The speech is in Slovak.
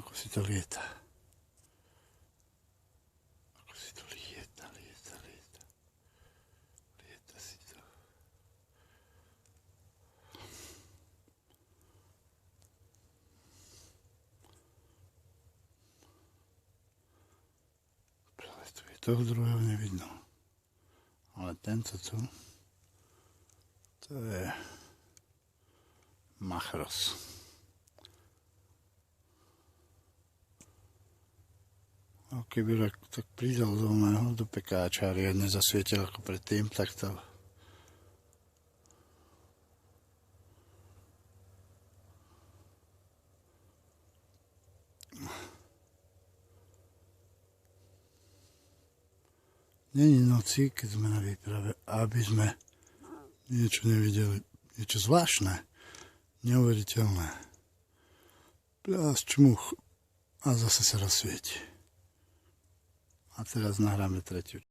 Ako si to lieta. Ako si to lieta. Lieta si to. Preletuje. Toho druhého nevidno. Ale tento tu, to je machros. A keby tak pridal do pekáča a riadne zasvietil ako predtým, tak to... Není noci, keď sme na výprave, aby sme niečo nevideli, niečo zvláštne, neuveriteľné. Pľas, čmuch a zase sa rozsvieti. A teraz nahráme tretiu.